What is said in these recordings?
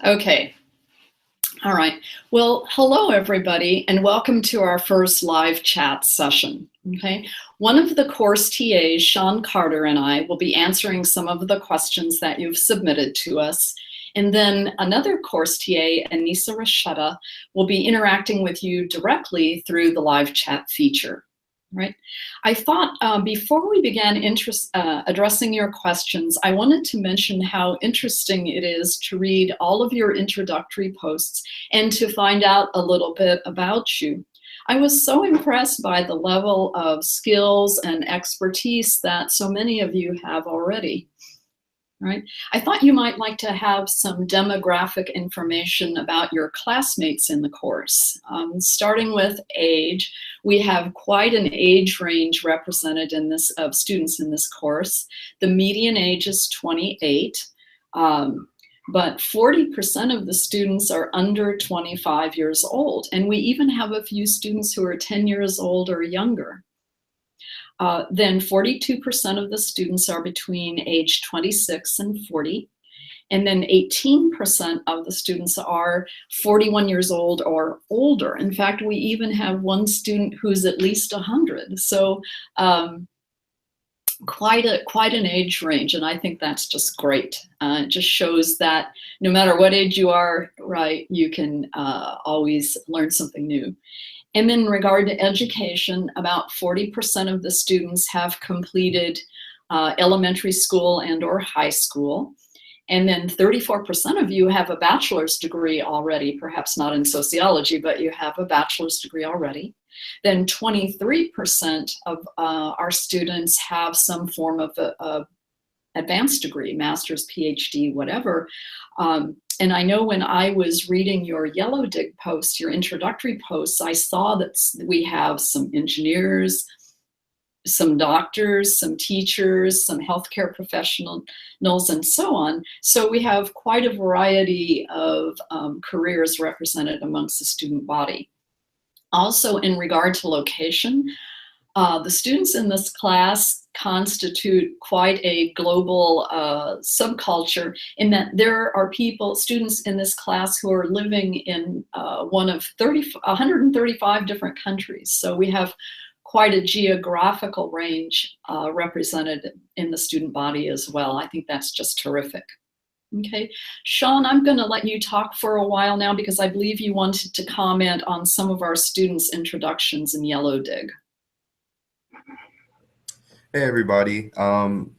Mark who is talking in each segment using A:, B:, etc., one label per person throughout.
A: Okay. All right. Well, hello, everybody, and welcome to our first live chat session. Okay. One of the course TAs, Sean Carter, and I will be answering some of the questions that you've submitted to us. And then another course TA, Anissa Rashetta, will be interacting with you directly through the live chat feature. Right. I thought before we began addressing your questions, I wanted to mention how interesting it is to read all of your introductory posts and to find out a little bit about you. I was so impressed by the level of skills and expertise that so many of you have already. Right? I thought you might like to have some demographic information about your classmates in the course. Starting with age, we have quite an age range represented in this of students in this course. The median age is 28, but 40% of the students are under 25 years old, and we even have a few students who are 10 years old or younger. Then 42% of the students are between age 26 and 40. And then 18% of the students are 41 years old or older. In fact, we even have one student who's at least 100. So quite an age range, and I think that's just great. It just shows that no matter what age you are, right, you can always learn something new. And in regard to education, about 40% of the students have completed elementary school and or high school. And then 34% of you have a bachelor's degree already, perhaps not in sociology, but you have a bachelor's degree already. Then 23% of our students have some form of a advanced degree, master's, PhD, whatever. And I know when I was reading your Yellow Dig post, your introductory posts, I saw that we have some engineers, some doctors, some teachers, some healthcare professionals, and so on. So we have quite a variety of careers represented amongst the student body. Also, in regard to location, the students in this class constitute quite a global subculture in that there are students in this class who are living in one of 135 different countries. So we have quite a geographical range represented in the student body as well. I think that's just terrific. Okay, Sean, I'm going to let you talk for a while now because I believe you wanted to comment on some of our students' introductions in Yellow Dig.
B: Hey everybody.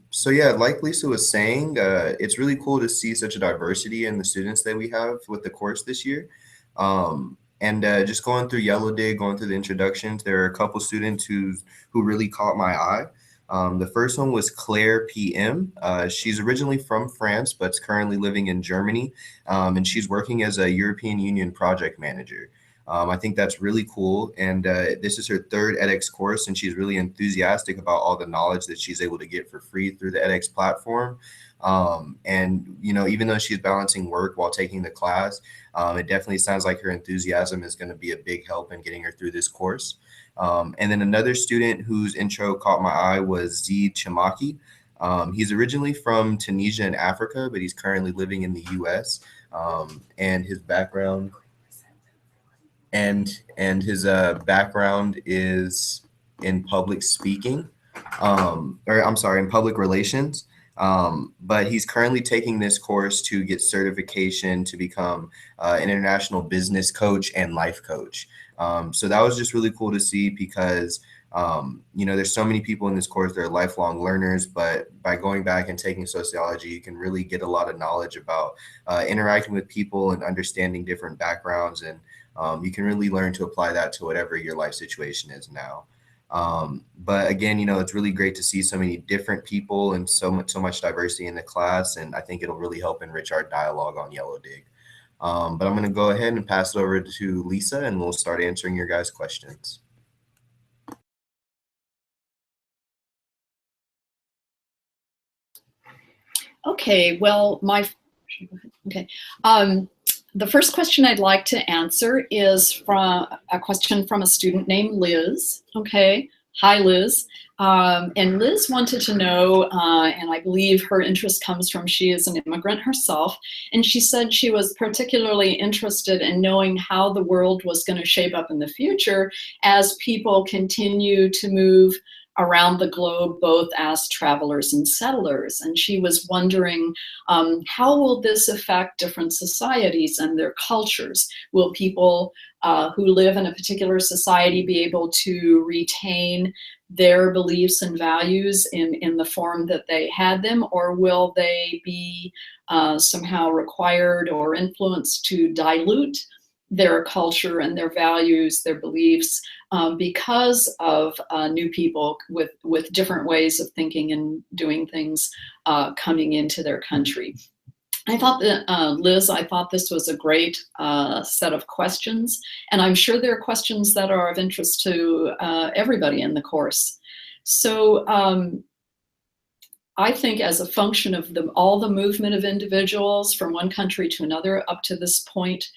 B: So yeah, like Lisa was saying, it's really cool to see such a diversity in the students that we have with the course this year. Just going through Yellow Dig, going through the introductions, there are a couple students who really caught my eye. The first one was Claire PM. She's originally from France, but is currently living in Germany, and she's working as a European Union project manager. I think that's really cool. And this is her third edX course, and she's really enthusiastic about all the knowledge that she's able to get for free through the edX platform. Even though she's balancing work while taking the class, it definitely sounds like her enthusiasm is going to be a big help in getting her through this course. And then another student whose intro caught my eye was Z Chamaki. He's originally from Tunisia in Africa, but he's currently living in the US. And his background is in public speaking, in public relations. But he's currently taking this course to get certification to become an international business coach and life coach. So that was just really cool to see because, there's so many people in this course that are lifelong learners, but by going back and taking sociology, you can really get a lot of knowledge about interacting with people and understanding different backgrounds. And you can really learn to apply that to whatever your life situation is now. But again, it's really great to see so many different people and so much diversity in the class. And I think it'll really help enrich our dialogue on Yellow Dig. But I'm going to go ahead and pass it over to Lisa, and we'll start answering your guys' questions.
A: Okay, well, the first question I'd like to answer is from a question from a student named Liz. Okay, hi Liz. And Liz wanted to know, and I believe her interest comes from, she is an immigrant herself, and she said she was particularly interested in knowing how the world was going to shape up in the future as people continue to move around the globe, both as travelers and settlers. And she was wondering, how will this affect different societies and their cultures? Will people who live in a particular society be able to retain their beliefs and values in the form that they had them, or will they be somehow required or influenced to dilute their culture and their values, their beliefs, because of new people with different ways of thinking and doing things coming into their country? I thought that, Liz, I thought this was a great set of questions, and I'm sure there are questions that are of interest to everybody in the course. So I think as a function of all the movement of individuals from one country to another up to this point,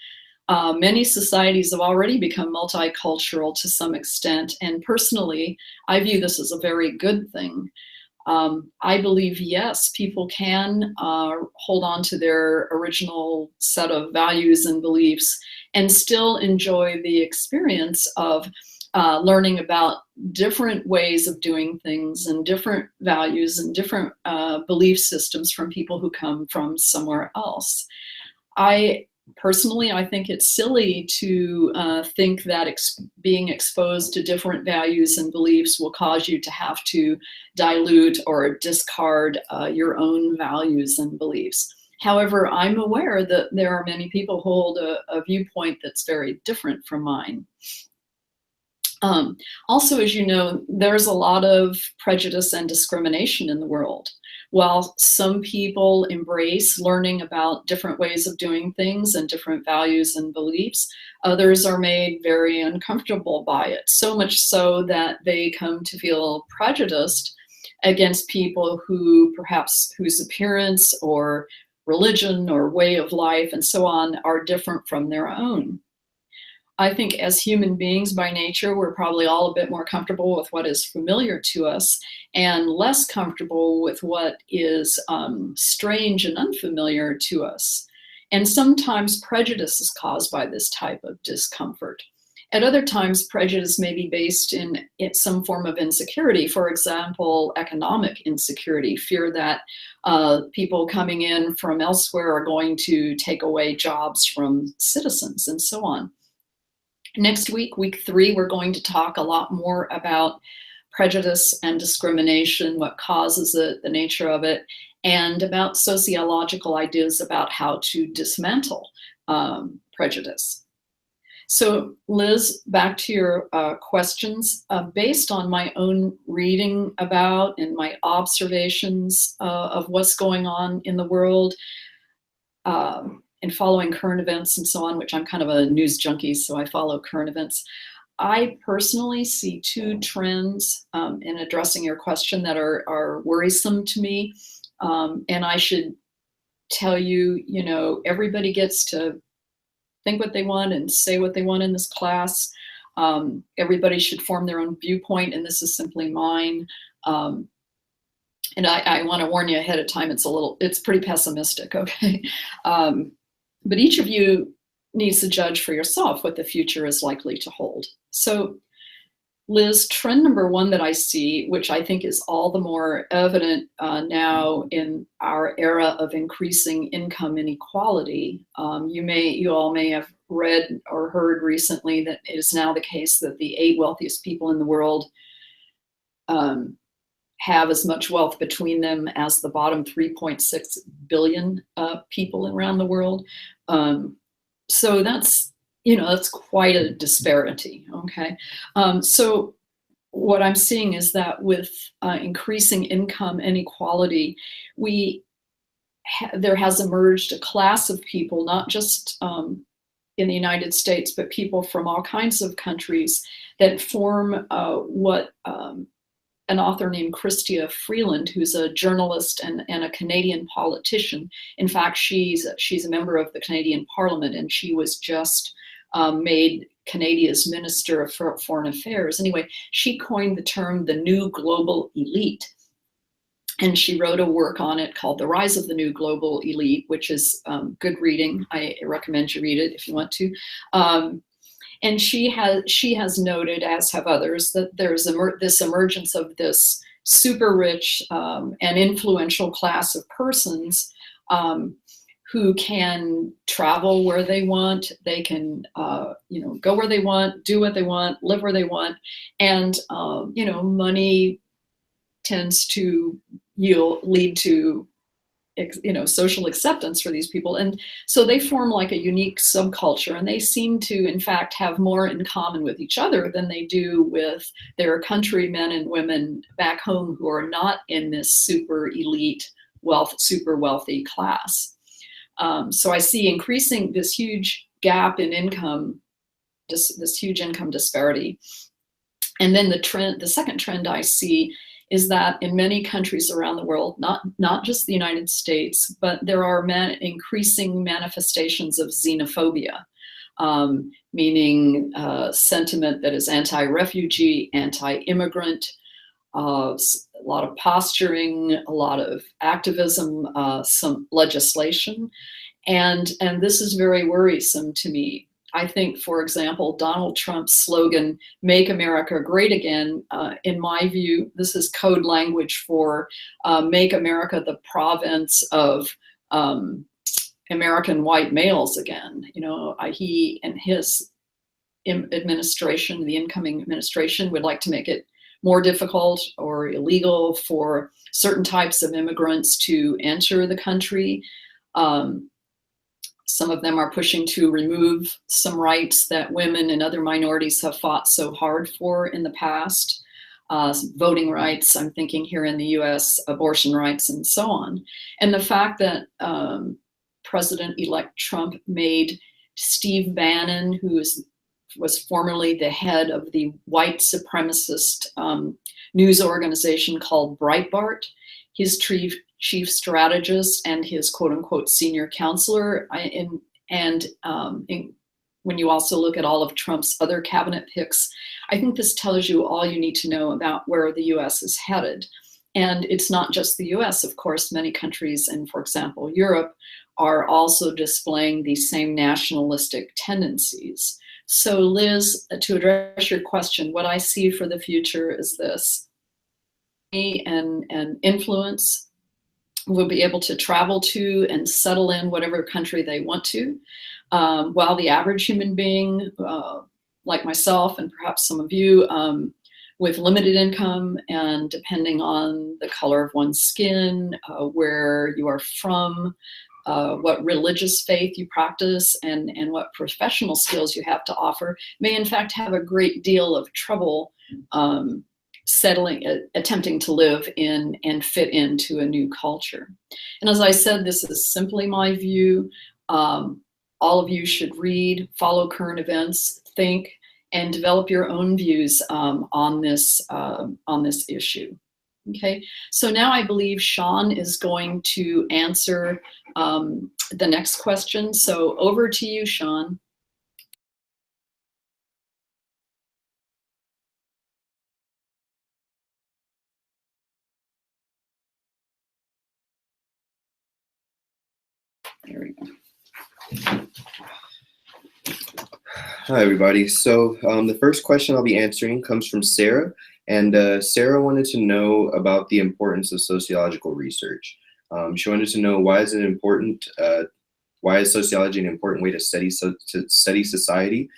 A: many societies have already become multicultural to some extent, and personally, I view this as a very good thing. I believe, yes, people can hold on to their original set of values and beliefs and still enjoy the experience of learning about different ways of doing things and different values and different belief systems from people who come from somewhere else. Personally, I think it's silly to think that being exposed to different values and beliefs will cause you to have to dilute or discard your own values and beliefs. However, I'm aware that there are many people who hold a viewpoint that's very different from mine. Also, as you know, there's a lot of prejudice and discrimination in the world. While some people embrace learning about different ways of doing things and different values and beliefs, others are made very uncomfortable by it, so much so that they come to feel prejudiced against people who perhaps whose appearance or religion or way of life and so on are different from their own. I think as human beings by nature, we're probably all a bit more comfortable with what is familiar to us and less comfortable with what is strange and unfamiliar to us. And sometimes prejudice is caused by this type of discomfort. At other times, prejudice may be based in some form of insecurity. For example, economic insecurity, fear that people coming in from elsewhere are going to take away jobs from citizens and so on. Next week, week 3, we're going to talk a lot more about prejudice and discrimination, what causes it, the nature of it, and about sociological ideas about how to dismantle prejudice. So Liz, back to your questions. Based on my own reading about and my observations of what's going on in the world, and following current events and so on, which I'm kind of a news junkie, so I follow current events. I personally see 2 trends in addressing your question that are worrisome to me. And I should tell you, you know, everybody gets to think what they want and say what they want in this class. Everybody should form their own viewpoint, and this is simply mine. And I want to warn you ahead of time, it's pretty pessimistic, okay? But each of you needs to judge for yourself what the future is likely to hold. So Liz, trend number 1 that I see, which I think is all the more evident now in our era of increasing income inequality, you all may have read or heard recently that it is now the case that the 8 wealthiest people in the world have as much wealth between them as the bottom 3.6 billion people around the world. So that's, you know, that's quite a disparity, okay? So what I'm seeing is that with increasing income inequality, there has emerged a class of people, not just in the United States, but people from all kinds of countries that form what an author named Chrystia Freeland, who's a journalist and a Canadian politician. In fact, she's a member of the Canadian Parliament, and she was just made Canada's Minister of Foreign Affairs. Anyway, she coined the term the new global elite. And she wrote a work on it called The Rise of the New Global Elite, which is good reading. I recommend you read it if you want to. And she has noted, as have others, that there's this emergence of this super rich and influential class of persons who can travel where they want. They can, go where they want, do what they want, live where they want, and money tends to lead to social acceptance for these people. And so they form like a unique subculture, and they seem to in fact have more in common with each other than they do with their countrymen and women back home who are not in this super elite super wealthy class. So I see increasing this huge gap in income, this huge income disparity. And then the second trend I see is that in many countries around the world, not just the United States, but there are increasing manifestations of xenophobia, meaning sentiment that is anti-refugee, anti-immigrant, a lot of posturing, a lot of activism, some legislation, and this is very worrisome to me. I think, for example, Donald Trump's slogan, "Make America Great Again," in my view, this is code language for make America the province of American white males again. He and his administration, the incoming administration, would like to make it more difficult or illegal for certain types of immigrants to enter the country. Some of them are pushing to remove some rights that women and other minorities have fought so hard for in the past. Voting rights, I'm thinking here in the US, abortion rights, and so on. And the fact that President-elect Trump made Steve Bannon, who was formerly the head of the white supremacist news organization called Breitbart, his chief strategist and his quote-unquote senior counselor. When you also look at all of Trump's other cabinet picks, I think this tells you all you need to know about where the US is headed. And it's not just the US, of course. Many countries, and for example, Europe, are also displaying these same nationalistic tendencies. So Liz, to address your question, what I see for the future is this: and influence will be able to travel to and settle in whatever country they want to, while the average human being, like myself and perhaps some of you, with limited income and depending on the color of one's skin, where you are from, what religious faith you practice, and what professional skills you have to offer, may in fact have a great deal of trouble attempting to live in and fit into a new culture. And as I said, this is simply my view. All of you should read, follow current events, think, and develop your own views on this issue. Okay, so now I believe Sean is going to answer the next question. So over to you, Sean. There we go.
B: Hi, everybody. So the first question I'll be answering comes from Sarah. And Sarah wanted to know about the importance of sociological research. She wanted to know, why is sociology an important way to study society?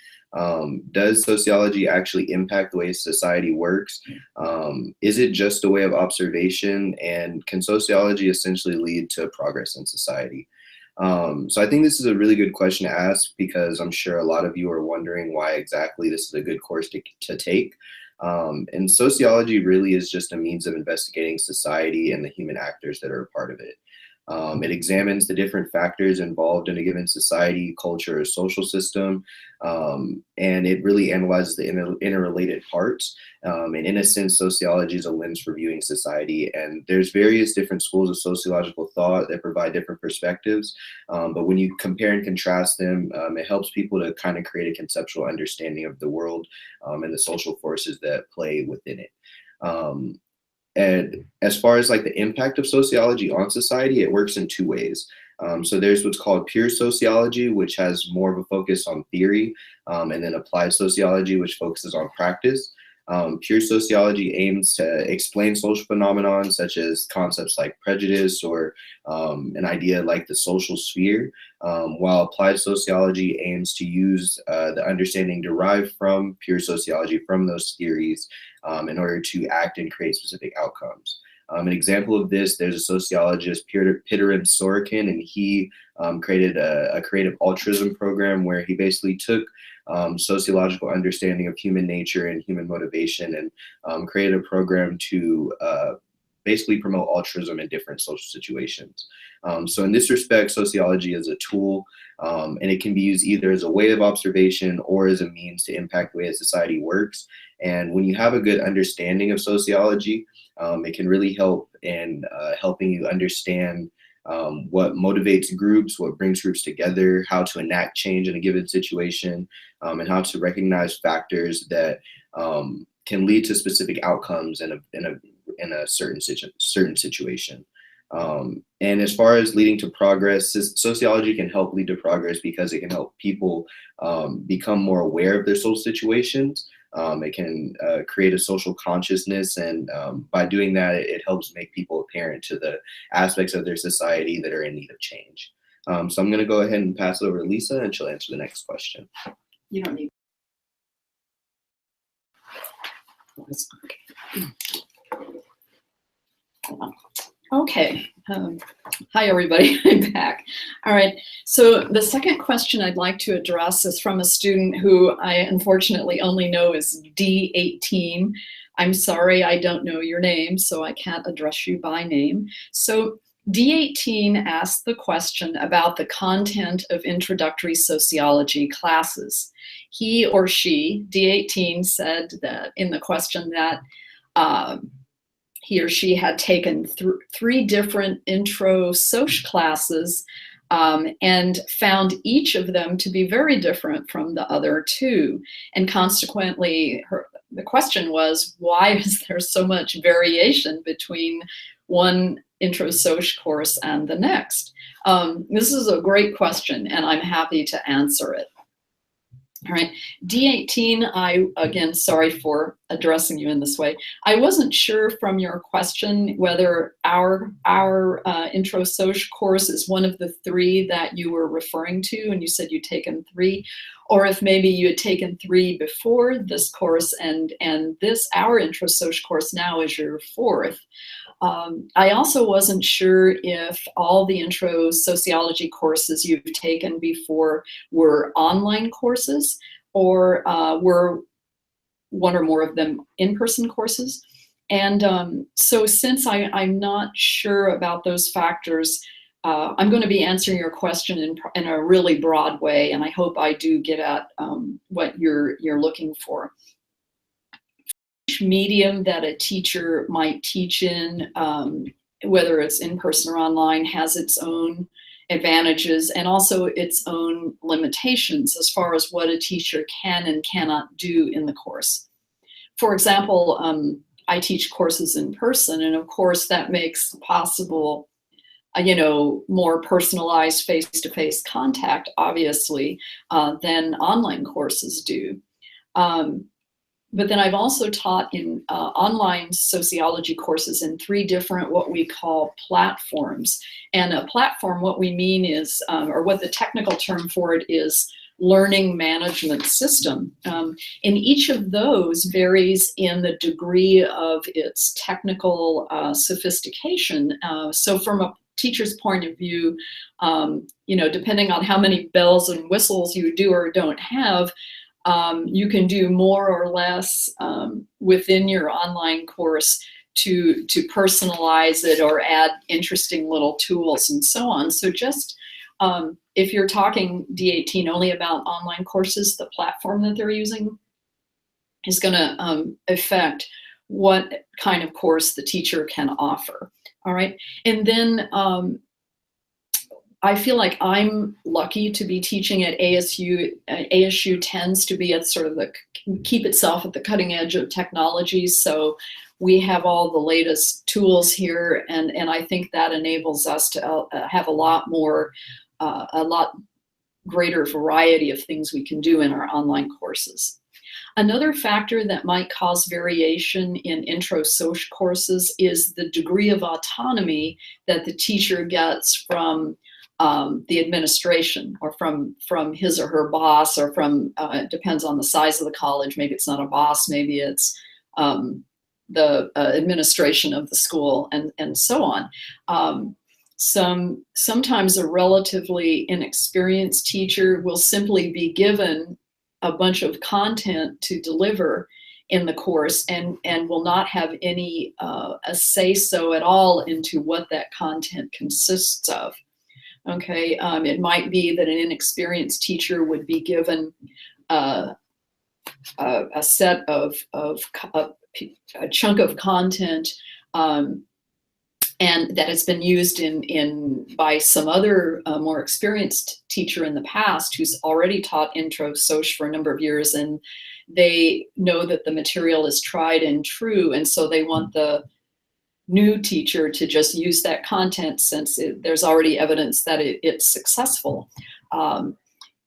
B: Does sociology actually impact the way society works? Is it just a way of observation? And can sociology essentially lead to progress in society? So I think this is a really good question to ask, because I'm sure a lot of you are wondering why exactly this is a good course to take. And sociology really is just a means of investigating society and the human actors that are a part of it. It examines the different factors involved in a given society, culture, or social system, and it really analyzes the interrelated parts. And in a sense, sociology is a lens for viewing society. And there's various different schools of sociological thought that provide different perspectives. But when you compare and contrast them, it helps people to kind of create a conceptual understanding of the world and the social forces that play within it. And as far as like the impact of sociology on society, it works in two ways. So there's what's called pure sociology, which has more of a focus on theory, and then applied sociology, which focuses on practice. Pure sociology aims to explain social phenomena such as concepts like prejudice or an idea like the social sphere, while applied sociology aims to use the understanding derived from pure sociology, from those theories, in order to act and create specific outcomes. An example of this, there's a sociologist, Peter Sorokin, and he created a creative altruism program where he basically took sociological understanding of human nature and human motivation and created a program to basically promote altruism in different social situations. So in this respect, sociology is a tool, and it can be used either as a way of observation or as a means to impact the way a society works. And when you have a good understanding of sociology, it can really help in helping you understand what motivates groups, what brings groups together, how to enact change in a given situation, and how to recognize factors that can lead to specific outcomes in a certain situation. And as far as leading to progress, sociology can help lead to progress because it can help people become more aware of their social situations. It can create a social consciousness, and by doing that, it helps make people apparent to the aspects of their society that are in need of change. So I'm going to go ahead and pass it over to Lisa, and she'll answer the next question.
A: You don't need. Okay. Hi, everybody. I'm back. All right. So the second question I'd like to address is from a student who I unfortunately only know as D18. I'm sorry, I don't know your name, so I can't address you by name. So D18 asked the question about the content of introductory sociology classes. He or she, D18, said that in the question that he or she had taken three different intro soc classes and found each of them to be very different from the other two. And consequently, the question was, why is there so much variation between one intro soc course and the next? This is a great question, and I'm happy to answer it. All right, D18, again, sorry for addressing you in this way. I wasn't sure from your question whether our intro soc course is one of the three that you were referring to, and you said you'd taken three, or if maybe you had taken three before this course, and our intro soc course now is your fourth. I also wasn't sure if all the intro sociology courses you've taken before were online courses or were one or more of them in-person courses. And so since I'm not sure about those factors, I'm going to be answering your question in a really broad way, and I hope I do get at what you're looking for. Medium that a teacher might teach in, whether it's in person or online, has its own advantages and also its own limitations as far as what a teacher can and cannot do in the course. For example, I teach courses in person, and of course that makes possible more personalized face-to-face contact, obviously, than online courses do. But then I've also taught in online sociology courses in three different what we call platforms. And a platform, what we mean is, or what the technical term for it is, learning management system. And each of those varies in the degree of its technical sophistication. So from a teacher's point of view, depending on how many bells and whistles you do or don't have, you can do more or less within your online course to personalize it or add interesting little tools and so on. So just if you're talking D18 only about online courses, the platform that they're using is going to affect what kind of course the teacher can offer. All right. And then I feel like I'm lucky to be teaching at ASU. ASU tends to be at sort of keep itself at the cutting edge of technology. So we have all the latest tools here, and I think that enables us to have a lot greater variety of things we can do in our online courses. Another factor that might cause variation in intro Soc courses is the degree of autonomy that the teacher gets from the administration, or from his or her boss, or from, it depends on the size of the college. Maybe it's not a boss, maybe it's the administration of the school, and so on. Sometimes a relatively inexperienced teacher will simply be given a bunch of content to deliver in the course, and will not have any a say-so at all into what that content consists of. Okay, it might be that an inexperienced teacher would be given a set of a chunk of content, and that has been used by some other more experienced teacher in the past who's already taught intro Soc for a number of years, and they know that the material is tried and true, and so they want the new teacher to just use that content since there's already evidence that it's successful.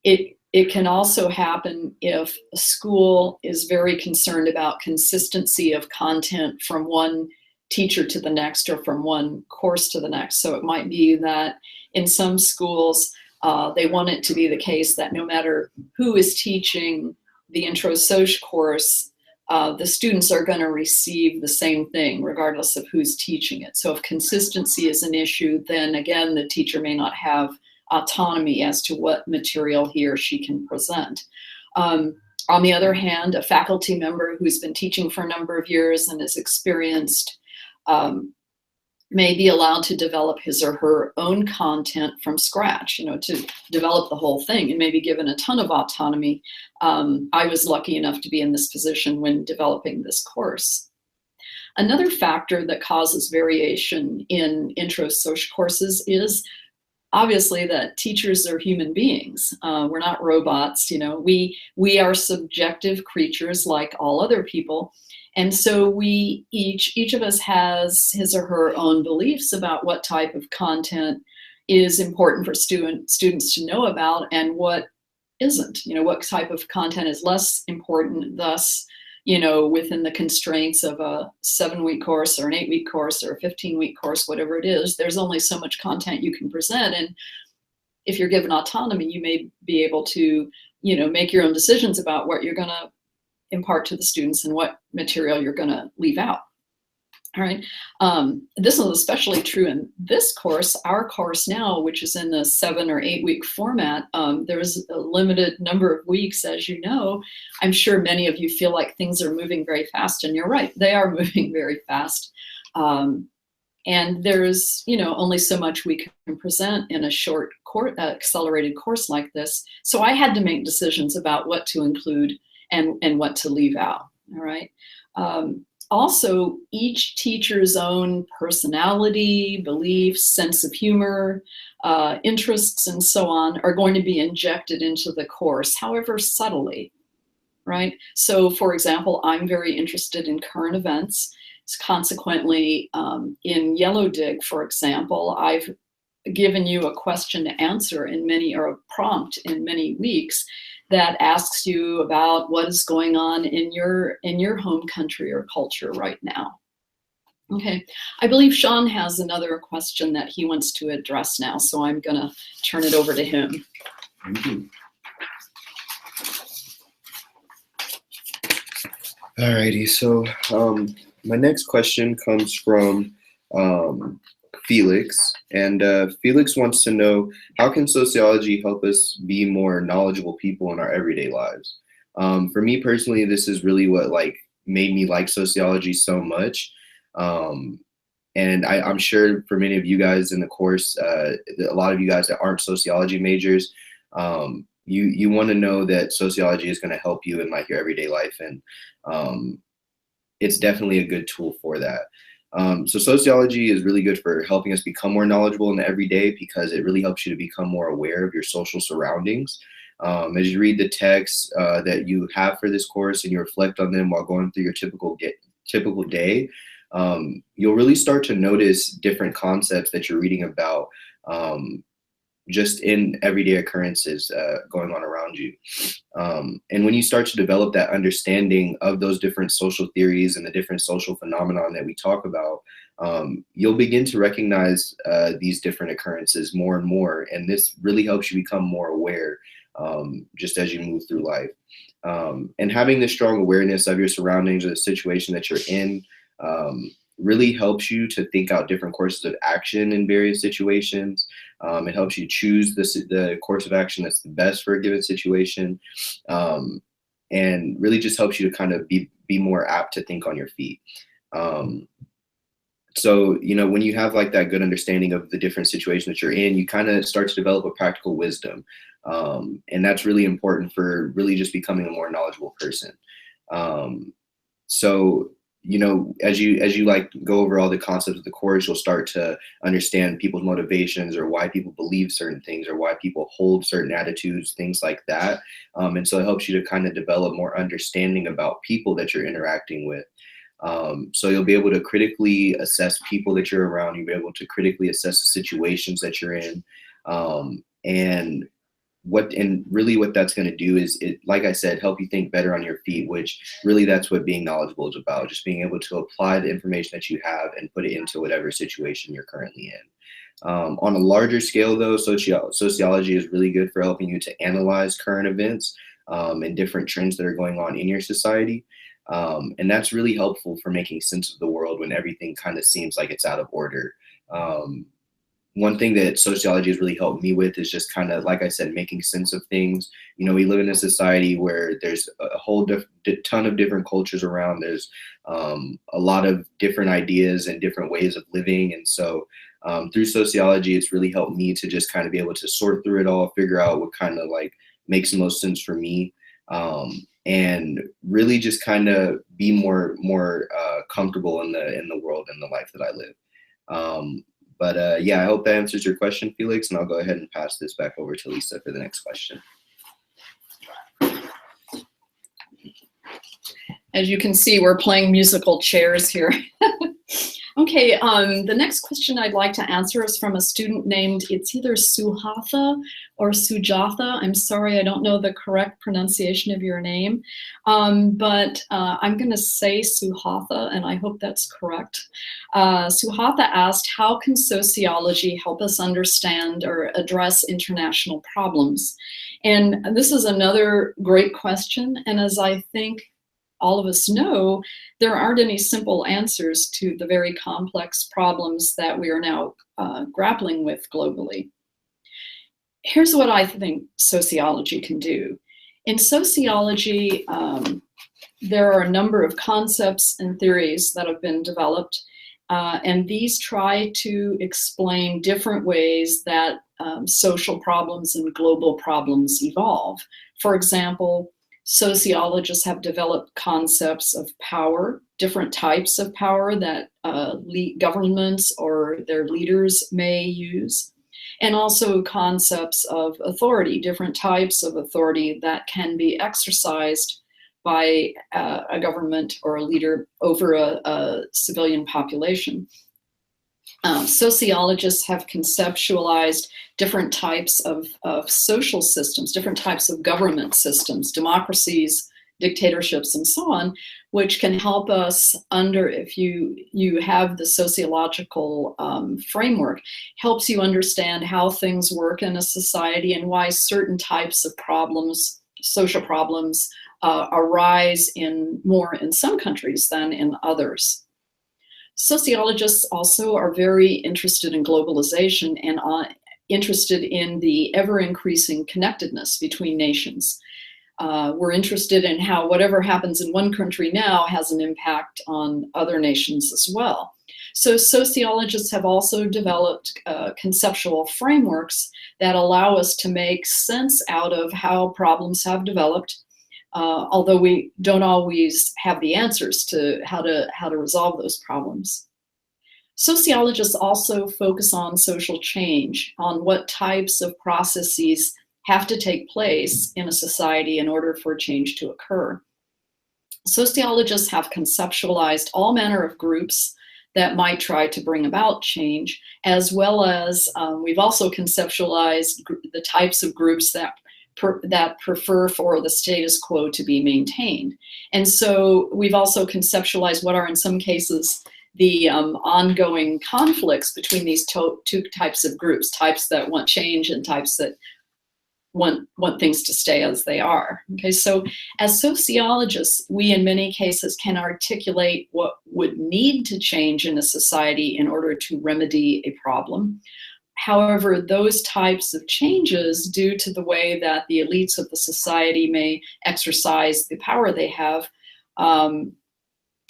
A: It can also happen if a school is very concerned about consistency of content from one teacher to the next, or from one course to the next. So it might be that in some schools, they want it to be the case that no matter who is teaching the intro Soc course, the students are going to receive the same thing regardless of who's teaching it. So if consistency is an issue, then again, the teacher may not have autonomy as to what material he or she can present. On the other hand, a faculty member who's been teaching for a number of years and is experienced may be allowed to develop his or her own content from scratch, to develop the whole thing, and may be given a ton of autonomy. I was lucky enough to be in this position when developing this course. Another factor that causes variation in intro Soc courses is obviously that teachers are human beings. We're not robots. We are subjective creatures like all other people. And so each of us has his or her own beliefs about what type of content is important for students to know about, and what isn't. What type of content is less important. Thus, within the constraints of a 7-week course, or an 8-week course, or a 15-week course, whatever it is, there's only so much content you can present. And if you're given autonomy, you may be able to, make your own decisions about what you're going to impart to the students and what material you're going to leave out. All right. This is especially true in this course. Our course now, which is in the 7 or 8 week format, there's a limited number of weeks, as you know. I'm sure many of you feel like things are moving very fast, and you're right, they are moving very fast. And there's, only so much we can present in a short accelerated course like this. So I had to make decisions about what to include and what to leave out. All right. Also, each teacher's own personality, beliefs, sense of humor, interests, and so on are going to be injected into the course, however subtly, right? So, for example, I'm very interested in current events. Consequently, in Yellow Dig, for example, I've given you a question to answer or a prompt in many weeks that asks you about what is going on in your home country or culture right now. Okay, I believe Sean has another question that he wants to address now, so I'm gonna turn it over to him.
B: Thank you. Alrighty, so my next question comes from Felix, and Felix wants to know, how can sociology help us be more knowledgeable people in our everyday lives? For me personally, this is really what made me like sociology so much. And I'm sure for many of you guys in the course, a lot of you guys that aren't sociology majors, you want to know that sociology is going to help you in like your everyday life, and it's definitely a good tool for that. So sociology is really good for helping us become more knowledgeable in the everyday, because it really helps you to become more aware of your social surroundings. As you read the texts that you have for this course and you reflect on them while going through your typical day, you'll really start to notice different concepts that you're reading about, just in everyday occurrences going on around you. And when you start to develop that understanding of those different social theories and the different social phenomenon that we talk about, you'll begin to recognize these different occurrences more and more. And this really helps you become more aware just as you move through life. And having this strong awareness of your surroundings or the situation that you're in really helps you to think out different courses of action in various situations. It helps you choose the course of action that's the best for a given situation, and really just helps you to kind of be more apt to think on your feet. So, when you have like that good understanding of the different situations that you're in, you kind of start to develop a practical wisdom. And that's really important for really just becoming a more knowledgeable person. So, as you like go over all the concepts of the course, you'll start to understand people's motivations, or why people believe certain things, or why people hold certain attitudes, things like that. And so it helps you to kind of develop more understanding about people that you're interacting with. So you'll be able to critically assess people that you're around. You'll be able to critically assess the situations that you're in. And really what that's going to do is, like I said, help you think better on your feet, which really that's what being knowledgeable is about, just being able to apply the information that you have and put it into whatever situation you're currently in. On a larger scale, though, sociology is really good for helping you to analyze current events and different trends that are going on in your society. And that's really helpful for making sense of the world when everything kind of seems like it's out of order. One thing that sociology has really helped me with is just kind of, like I said, making sense of things. We live in a society where there's a whole ton of different cultures around. There's a lot of different ideas and different ways of living. And so through sociology, it's really helped me to just kind of be able to sort through it all, figure out what kind of like makes the most sense for me. And really just kind of be more comfortable in the world and the life that I live. But yeah, I hope that answers your question, Felix, and I'll go ahead and pass this back over to Lisa for the next question.
A: As you can see, we're playing musical chairs here. Okay, the next question I'd like to answer is from a student named, it's either Suhatha or Sujatha. I'm sorry, I don't know the correct pronunciation of your name, but I'm going to say Suhatha, and I hope that's correct. Suhatha asked, how can sociology help us understand or address international problems? And this is another great question, and as I think all of us know, there aren't any simple answers to the very complex problems that we are now grappling with globally. Here's what I think sociology can do. In sociology, there are a number of concepts and theories that have been developed, and these try to explain different ways that social problems and global problems evolve. For example, sociologists have developed concepts of power, different types of power that governments or their leaders may use, and also concepts of authority, different types of authority that can be exercised by a government or a leader over a civilian population. Sociologists have conceptualized different types of social systems, different types of government systems, democracies, dictatorships, and so on, which can help us if you have the sociological framework, helps you understand how things work in a society and why certain types of problems, social problems, arise more in some countries than in others. Sociologists also are very interested in globalization and interested in the ever-increasing connectedness between nations. We're interested in how whatever happens in one country now has an impact on other nations as well. So sociologists have also developed conceptual frameworks that allow us to make sense out of how problems have developed, although we don't always have the answers to how to resolve those problems. Sociologists also focus on social change, on what types of processes have to take place in a society in order for change to occur. Sociologists have conceptualized all manner of groups that might try to bring about change, as well as we've also conceptualized the types of groups that prefer for the status quo to be maintained. And so we've also conceptualized what are in some cases the ongoing conflicts between these two types of groups, types that want change and types that want things to stay as they are. Okay, so as sociologists, we in many cases can articulate what would need to change in a society in order to remedy a problem. However, those types of changes, due to the way that the elites of the society may exercise the power they have,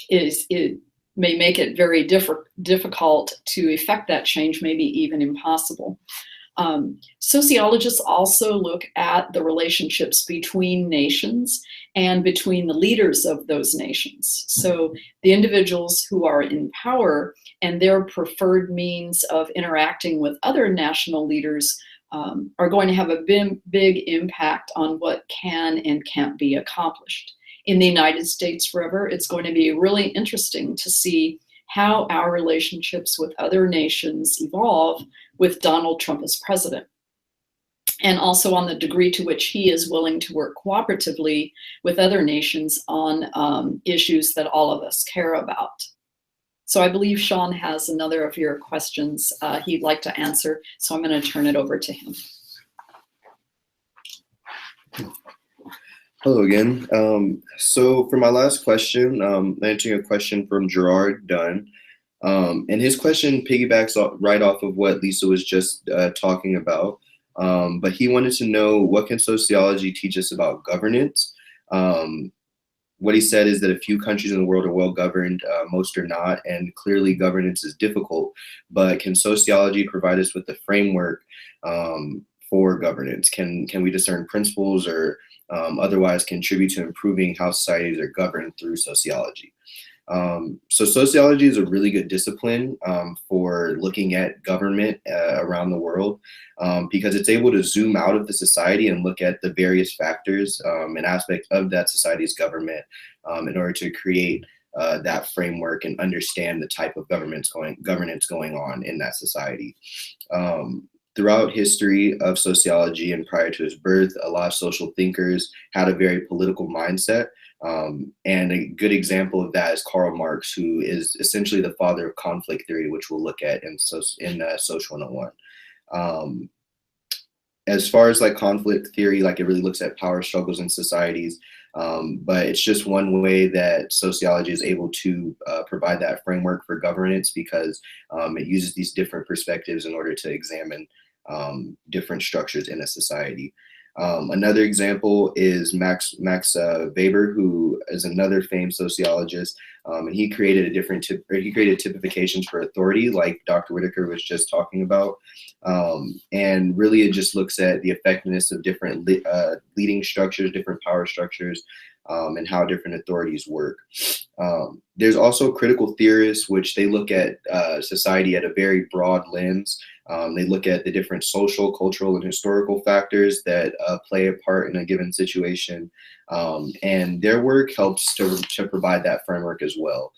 A: it may make it very difficult to effect that change, maybe even impossible. Sociologists also look at the relationships between nations and between the leaders of those nations. So the individuals who are in power and their preferred means of interacting with other national leaders are going to have a big impact on what can and can't be accomplished. In the United States forever, it's going to be really interesting to see how our relationships with other nations evolve with Donald Trump as president, and also on the degree to which he is willing to work cooperatively with other nations on issues that all of us care about. So I believe Sean has another of your questions he'd like to answer, so I'm going to turn it over to him.
B: Hello again. So for my last question, answering a question from Gerard Dunn, and his question piggybacks right off of what Lisa was just talking about, but he wanted to know, what can sociology teach us about governance? What he said is that a few countries in the world are well governed, most are not, and clearly governance is difficult, but can sociology provide us with the framework for governance? Can we discern principles or otherwise contribute to improving how societies are governed through sociology? So sociology is a really good discipline for looking at government around the world, because it's able to zoom out of the society and look at the various factors and aspects of that society's government in order to create that framework and understand the type of governance going on in that society. Throughout history of sociology and prior to his birth, a lot of social thinkers had a very political mindset. And a good example of that is Karl Marx, who is essentially the father of conflict theory, which we'll look at in Social 101. As far as like conflict theory, like it really looks at power struggles in societies, but it's just one way that sociology is able to provide that framework for governance, because it uses these different perspectives in order to examine different structures in a society. Another example is Max Weber, who is another famed sociologist, and he created typifications for authority, like Dr. Whitaker was just talking about, and really it just looks at the effectiveness of different leading structures, different power structures, and how different authorities work. There's also critical theorists, which they look at society at a very broad lens. They look at the different social, cultural, and historical factors that play a part in a given situation. And their work helps to provide that framework as well.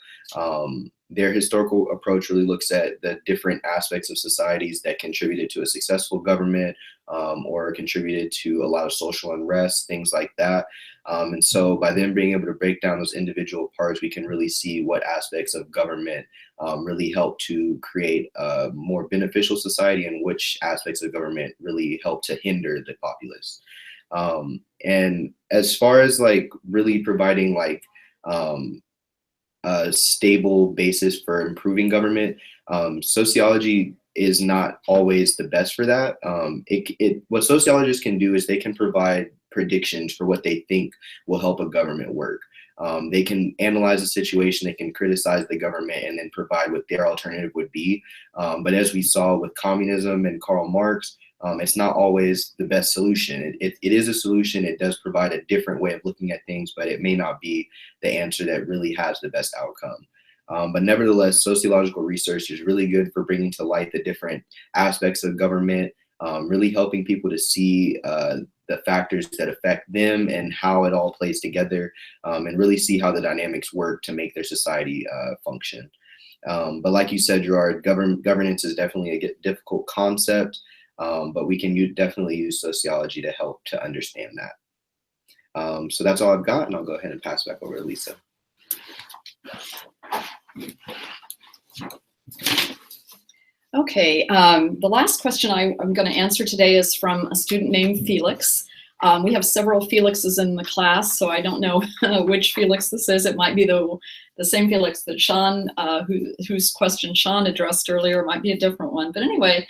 B: Their historical approach really looks at the different aspects of societies that contributed to a successful government or contributed to a lot of social unrest, things like that. And so by them being able to break down those individual parts, we can really see what aspects of government really help to create a more beneficial society and which aspects of government really help to hinder the populace. And as far as like really providing like a stable basis for improving government, sociology is not always the best for that. What sociologists can do is they can provide predictions for what they think will help a government work. They can analyze the situation, they can criticize the government, and then provide what their alternative would be. But as we saw with communism and Karl Marx, it's not always the best solution. It is a solution. It does provide a different way of looking at things, but it may not be the answer that really has the best outcome. But nevertheless, sociological research is really good for bringing to light the different aspects of government, really helping people to see the factors that affect them and how it all plays together, and really see how the dynamics work to make their society function. But like you said, Gerard, governance is definitely a difficult concept, but we can definitely use sociology to help to understand that. So that's all I've got, and I'll go ahead and pass back over to Lisa.
A: Okay, the last question I'm going to answer today is from a student named Felix. We have several Felixes in the class, so I don't know which Felix this is. It might be the same Felix that Sean, whose question Sean addressed earlier, might be a different one. But anyway,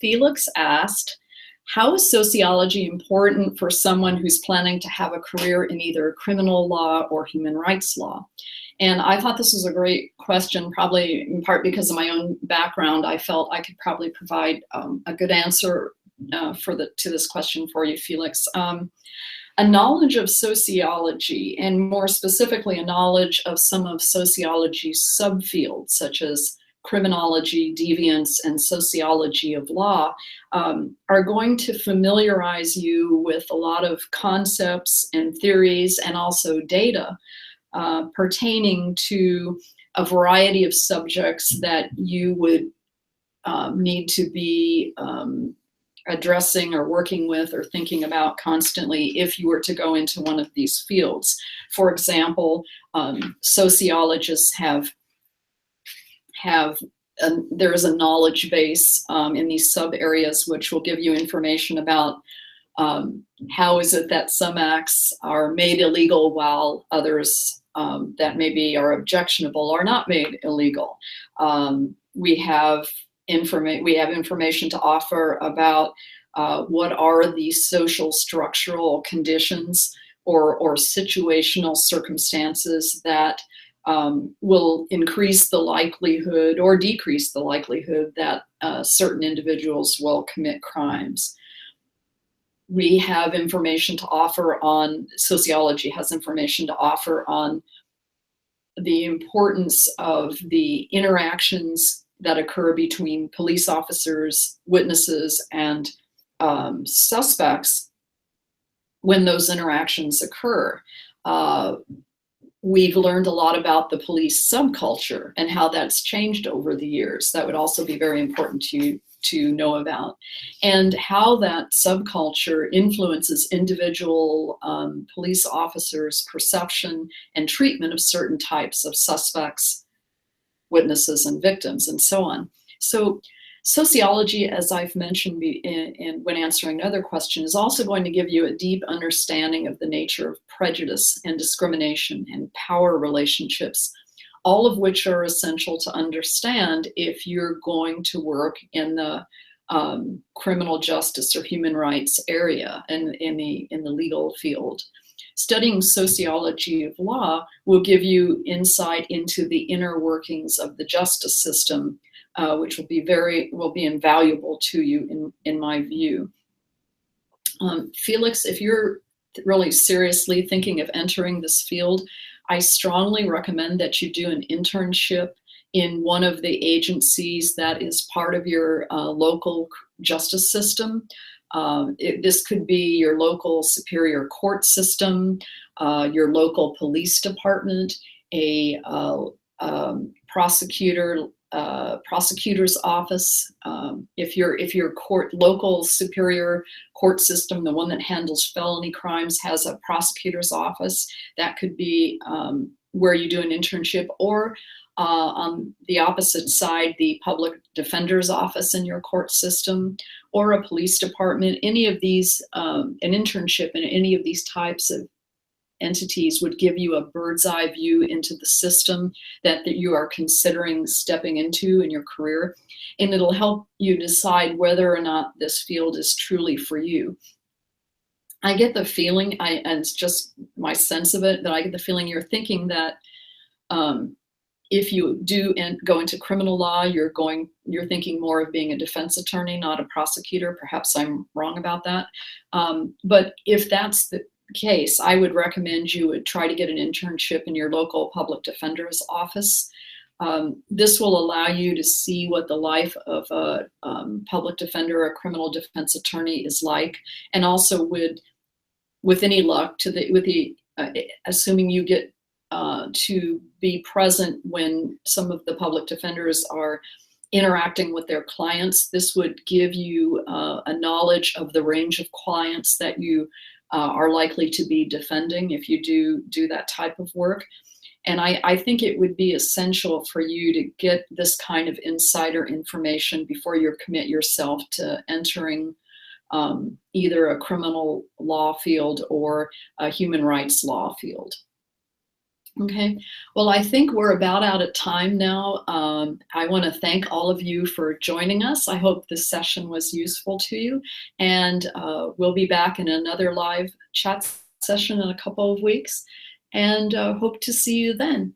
A: Felix asked, how is sociology important for someone who's planning to have a career in either criminal law or human rights law? And I thought this was a great question, probably in part because of my own background. I felt I could probably provide a good answer to this question for you, Felix. A knowledge of sociology, and more specifically, a knowledge of some of sociology's subfields, such as criminology, deviance, and sociology of law, are going to familiarize you with a lot of concepts and theories and also data pertaining to a variety of subjects that you would need to be addressing or working with or thinking about constantly if you were to go into one of these fields. For example, sociologists there is a knowledge base in these sub areas which will give you information about how is it that some acts are made illegal while others that maybe are objectionable are not made illegal. We have information to offer about what are the social structural conditions or situational circumstances that will increase the likelihood or decrease the likelihood that certain individuals will commit crimes. We have information to offer on, sociology has information to offer on the importance of the interactions that occur between police officers, witnesses, and suspects when those interactions occur. We've learned a lot about the police subculture and how that's changed over the years. That would also be very important to know about, and how that subculture influences individual police officers' perception and treatment of certain types of suspects, witnesses, and victims, and so on. So sociology, as I've mentioned when answering another question, is also going to give you a deep understanding of the nature of prejudice and discrimination and power relationships, all of which are essential to understand if you're going to work in the criminal justice or human rights area and in the legal field. Studying sociology of law will give you insight into the inner workings of the justice system, which will be invaluable to you in my view. Felix, if you're really seriously thinking of entering this field, I strongly recommend that you do an internship in one of the agencies that is part of your local justice system. This could be your local superior court system, your local police department, a prosecutor's office. If your local superior court system, the one that handles felony crimes, has a prosecutor's office, that could be where you do an internship, or on the opposite side, the public defender's office in your court system, or a police department. Any of these, an internship in any of these types of entities would give you a bird's eye view into the system that you are considering stepping into in your career, and it'll help you decide whether or not this field is truly for you. I get the feeling, and it's just my sense of it, that I get the feeling you're thinking that um, if you do go into criminal law, you're thinking more of being a defense attorney, not a prosecutor. Perhaps I'm wrong about that. But if that's the case, I would recommend you would try to get an internship in your local public defender's office. This will allow you to see what the life of a public defender or a criminal defense attorney is like, and also would, with any luck, assuming you get to be present when some of the public defenders are interacting with their clients, this would give you a knowledge of the range of clients that you are likely to be defending if you do that type of work. And I think it would be essential for you to get this kind of insider information before you commit yourself to entering either a criminal law field or a human rights law field. Okay, well, I think we're about out of time now. I want to thank all of you for joining us. I hope this session was useful to you, and we'll be back in another live chat session in a couple of weeks, and hope to see you then.